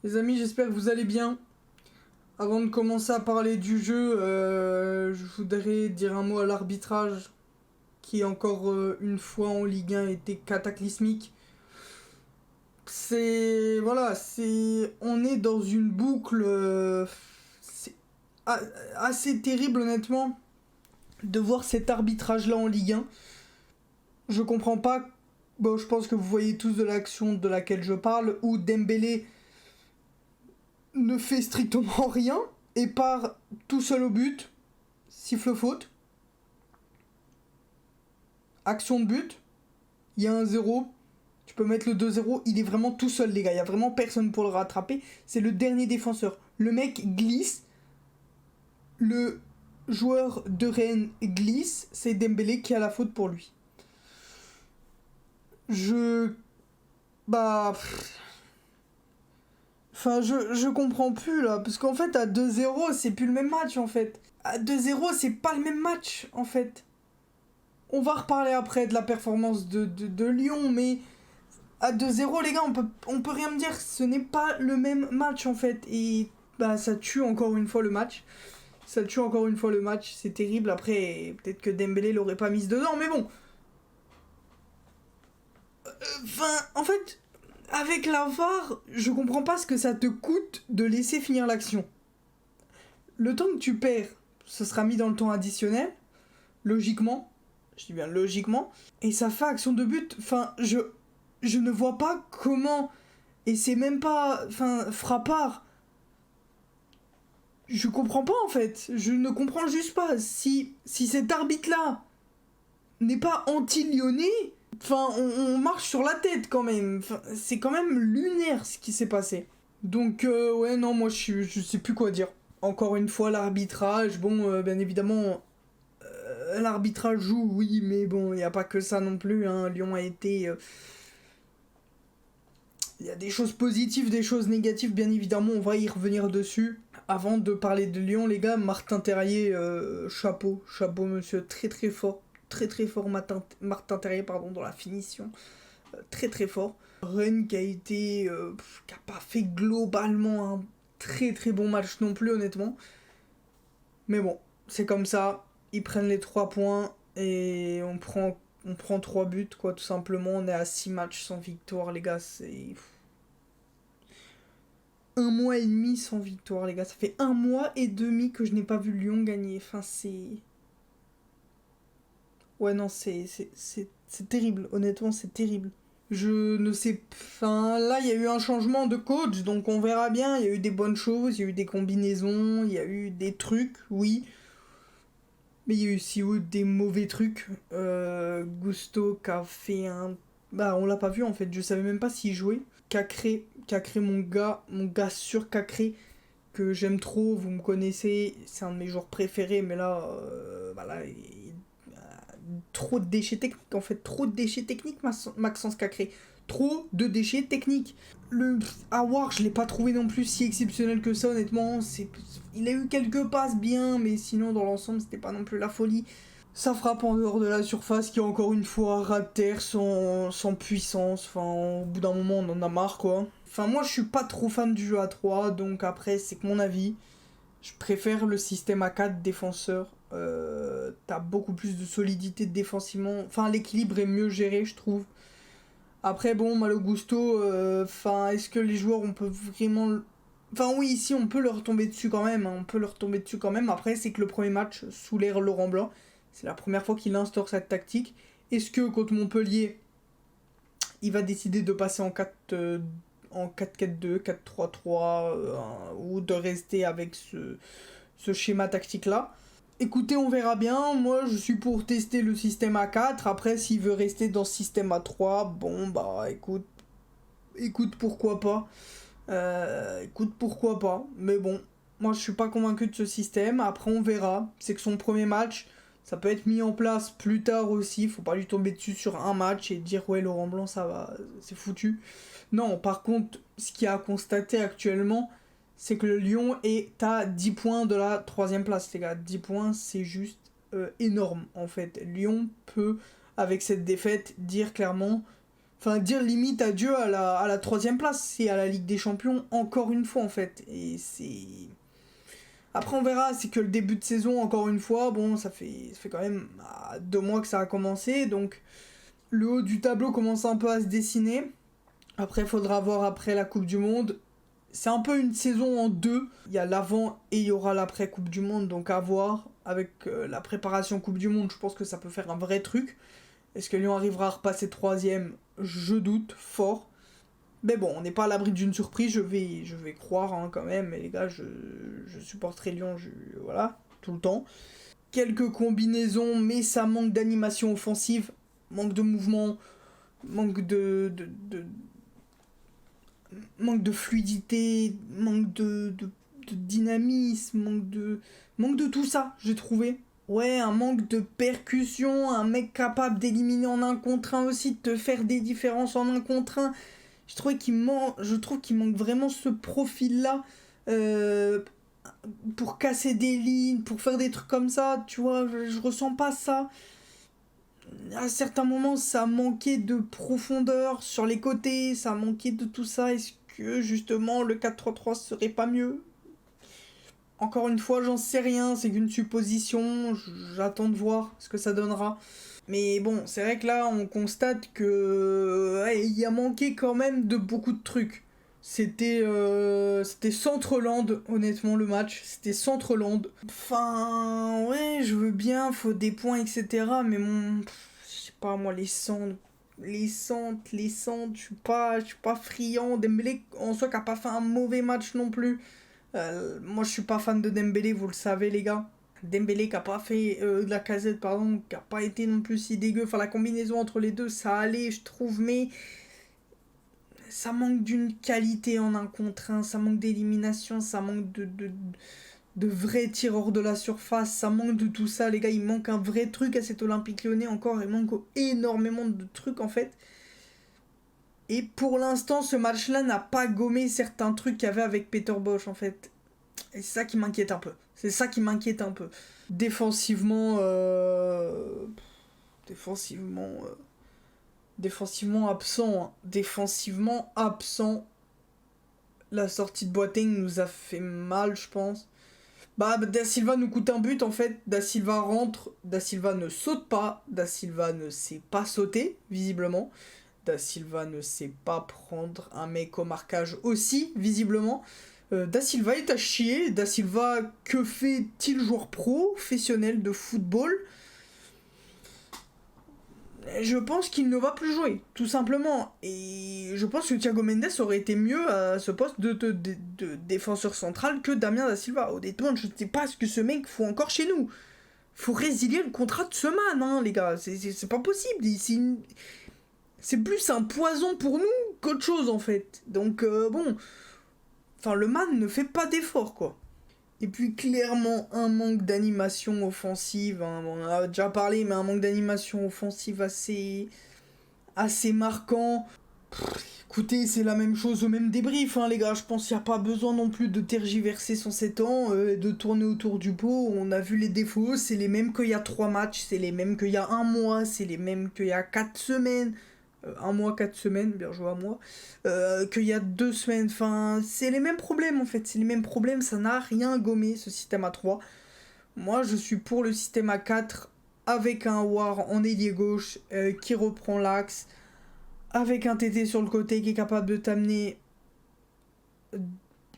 Les amis, j'espère que vous allez bien. Avant de commencer à parler du jeu, je voudrais dire un mot à l'arbitrage qui encore une fois en Ligue 1 était cataclysmique. On est dans une boucle c'est assez terrible honnêtement de voir cet arbitrage là en Ligue 1. Je comprends pas. Bon, je pense que vous voyez tous de l'action de laquelle je parle où Dembélé ne fait strictement rien et part tout seul au but, siffle faute, action de but, il y a un 0, tu peux mettre le 2-0, il est vraiment tout seul les gars, il n'y a vraiment personne pour le rattraper, c'est le dernier défenseur. Le mec glisse, le joueur de Rennes glisse, c'est Dembélé qui a la faute pour lui. Je comprends plus là, parce qu'en fait à 2-0 c'est plus le même match en fait. À 2-0 c'est pas le même match en fait. On va reparler après de la performance de Lyon, mais à 2-0 les gars on peut rien me dire, ce n'est pas le même match en fait. Et ça tue encore une fois le match. C'est terrible. Après peut-être que Dembélé l'aurait pas mise dedans, mais bon. En fait... Avec la VAR, je comprends pas ce que ça te coûte de laisser finir l'action. Le temps que tu perds, ce sera mis dans le temps additionnel, logiquement, je dis bien logiquement, et ça fait action de but. Je ne vois pas comment, et c'est même pas, Frappard. Je comprends pas en fait, je ne comprends juste pas. Si cet arbitre-là n'est pas anti-lyonnais, on marche sur la tête quand même. C'est quand même lunaire ce qui s'est passé. Donc, moi je sais plus quoi dire. Encore une fois, l'arbitrage, bien évidemment, l'arbitrage joue, oui, mais bon, il n'y a pas que ça non plus. Hein. Lyon a été. Il y a des choses positives, des choses négatives, bien évidemment, on va y revenir dessus. Avant de parler de Lyon, les gars, Martin Terrier, chapeau, monsieur, très très fort. Très très fort Martin Terrier dans la finition, très très fort. Rennes qui a pas fait globalement un très très bon match non plus honnêtement, mais bon c'est comme ça, ils prennent les 3 points et on prend 3 buts quoi, tout simplement. On est à 6 matchs sans victoire les gars, c'est 1 mois et demi sans victoire les gars, ça fait 1 mois et demi que je n'ai pas vu Lyon gagner, c'est... Ouais, non, c'est terrible, honnêtement, c'est terrible. Je ne sais... là, il y a eu un changement de coach, donc on verra bien. Il y a eu des bonnes choses, il y a eu des combinaisons, il y a eu des trucs, oui. Mais il y a eu aussi des mauvais trucs. Gusto qui a fait un... on l'a pas vu, en fait, je savais même pas s'il jouait. Cacré, mon gars sur Cacré, que j'aime trop, vous me connaissez, c'est un de mes joueurs préférés, mais là, trop de déchets techniques en fait, Maxence Cacré, trop de déchets techniques. Le Awar, je l'ai pas trouvé non plus si exceptionnel que ça honnêtement, il a eu quelques passes bien, mais sinon dans l'ensemble c'était pas non plus la folie. Ça frappe en dehors de la surface qui encore une fois rate terre sans puissance, au bout d'un moment on en a marre quoi. Moi je suis pas trop fan du jeu à 3, donc après c'est que mon avis. Je préfère le système à 4 défenseurs. T'as beaucoup plus de solidité défensivement. L'équilibre est mieux géré, je trouve. Après, Malo Gusto, est-ce que les joueurs, on peut vraiment... oui, ici, on peut leur tomber dessus quand même. Après, c'est que le premier match, sous l'ère Laurent Blanc, c'est la première fois qu'il instaure cette tactique. Est-ce que, contre Montpellier, il va décider de passer en 4-4-2, 4-3-3, ou de rester avec ce schéma tactique-là? Écoutez, on verra bien. Moi, je suis pour tester le système A4. Après, s'il veut rester dans ce système A3, écoute, pourquoi pas. Mais bon, moi, je suis pas convaincu de ce système. Après, on verra. C'est que son premier match, ça peut être mis en place plus tard aussi. Faut pas lui tomber dessus sur un match et dire ouais, Laurent Blanc, ça va, c'est foutu. Non, par contre, ce qu'il y a à constater actuellement, c'est que le Lyon est à 10 points de la 3ème place, les gars. 10 points, c'est juste énorme, en fait. Lyon peut, avec cette défaite, dire clairement Enfin, dire limite adieu à la 3ème place, c'est à la Ligue des Champions, encore une fois, en fait. Et c'est... Après, on verra, c'est que le début de saison, encore une fois, bon, ça fait quand même 2 mois que ça a commencé, donc le haut du tableau commence un peu à se dessiner. Après, il faudra voir après la Coupe du Monde. C'est un peu une saison en deux. Il y a l'avant et il y aura l'après Coupe du Monde, donc à voir. Avec la préparation Coupe du Monde, je pense que ça peut faire un vrai truc. Est-ce que Lyon arrivera à repasser 3ème? Je doute fort. Mais bon, on n'est pas à l'abri d'une surprise, je vais croire hein, quand même. Mais les gars, je supporterai Lyon, voilà, tout le temps. Quelques combinaisons, mais ça manque d'animation offensive, manque de mouvement, manque de fluidité, manque de dynamisme, manque de tout ça, j'ai trouvé. Ouais, un manque de percussion, un mec capable d'éliminer en 1 contre 1 aussi, de te faire des différences en 1 contre 1. Je trouve qu'il manque vraiment ce profil-là pour casser des lignes, pour faire des trucs comme ça, tu vois, je ressens pas ça. À certains moments, ça manquait de profondeur sur les côtés, ça manquait de tout ça. Est-ce que justement le 4-3-3 serait pas mieux? Encore une fois, j'en sais rien, c'est qu'une supposition, j'attends de voir ce que ça donnera. Mais bon, c'est vrai que là, on constate que il y a manqué quand même de beaucoup de trucs. C'était Centreland, honnêtement, le match. C'était Centreland. Enfin, ouais, je veux bien, faut des points, etc. Mais bon, je sais pas, moi, les centres, je suis pas friand. Dembélé, en soi, qui a pas fait un mauvais match non plus. Moi, je suis pas fan de Dembélé, vous le savez, les gars. Dembélé qui a pas fait de la Casette, pardon, qui a pas été non plus si dégueu. Enfin, la combinaison entre les deux, ça allait, je trouve, mais ça manque d'une qualité en 1 contre 1, ça manque d'élimination, ça manque de vrais tireurs de la surface, ça manque de tout ça, les gars. Il manque un vrai truc à cet Olympique Lyonnais encore, il manque énormément de trucs en fait. Et pour l'instant, ce match-là n'a pas gommé certains trucs qu'il y avait avec Peter Bosz en fait. Et c'est ça qui m'inquiète un peu. Défensivement, défensivement absent. Hein. Défensivement absent. La sortie de Boateng nous a fait mal, je pense. Bah, Da Silva nous coûte un but en fait. Da Silva rentre. Da Silva ne saute pas. Da Silva ne sait pas sauter, visiblement. Da Silva ne sait pas prendre un mec au marquage aussi, visiblement. Da Silva est à chier. Da Silva, que fait-il joueur professionnel de football? Je pense qu'il ne va plus jouer, tout simplement. Et je pense que Thiago Mendes aurait été mieux à ce poste de défenseur central que Damien Da Silva. Honnêtement, je ne sais pas ce que ce mec fout encore chez nous. Faut résilier le contrat de ce man, hein, les gars. C'est pas possible. C'est plus un poison pour nous qu'autre chose, en fait. Donc, bon. Enfin, le man ne fait pas d'effort, quoi. Et puis clairement un manque d'animation offensive, hein. On en a déjà parlé, mais un manque d'animation offensive assez marquant. Écoutez, c'est la même chose au même débrief, hein, les gars. Je pense qu'il n'y a pas besoin non plus de tergiverser son 7 ans, de tourner autour du pot. On a vu les défauts, c'est les mêmes qu'il y a 3 matchs, c'est les mêmes qu'il y a 1 mois, c'est les mêmes qu'il y a 4 semaines. 1 mois, 4 semaines, bien joué à moi, qu'il y a 2 semaines, enfin, c'est les mêmes problèmes en fait, c'est les mêmes problèmes, ça n'a rien gommé ce système à 3. Moi je suis pour le système à 4, avec un War en ailier gauche qui reprend l'axe, avec un TT sur le côté qui est capable de t'amener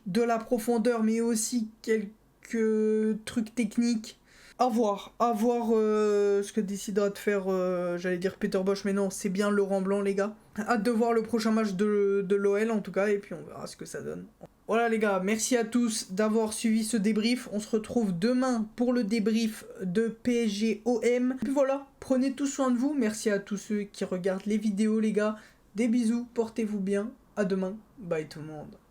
de la profondeur, mais aussi quelques trucs techniques. À voir ce que décidera de faire, j'allais dire Peter Bosz, mais non, c'est bien Laurent Blanc, les gars. Hâte de voir le prochain match de l'OL, en tout cas, et puis on verra ce que ça donne. Voilà, les gars, merci à tous d'avoir suivi ce débrief. On se retrouve demain pour le débrief de PSG-OM. Et puis voilà, prenez tout soin de vous. Merci à tous ceux qui regardent les vidéos, les gars. Des bisous, portez-vous bien. À demain. Bye tout le monde.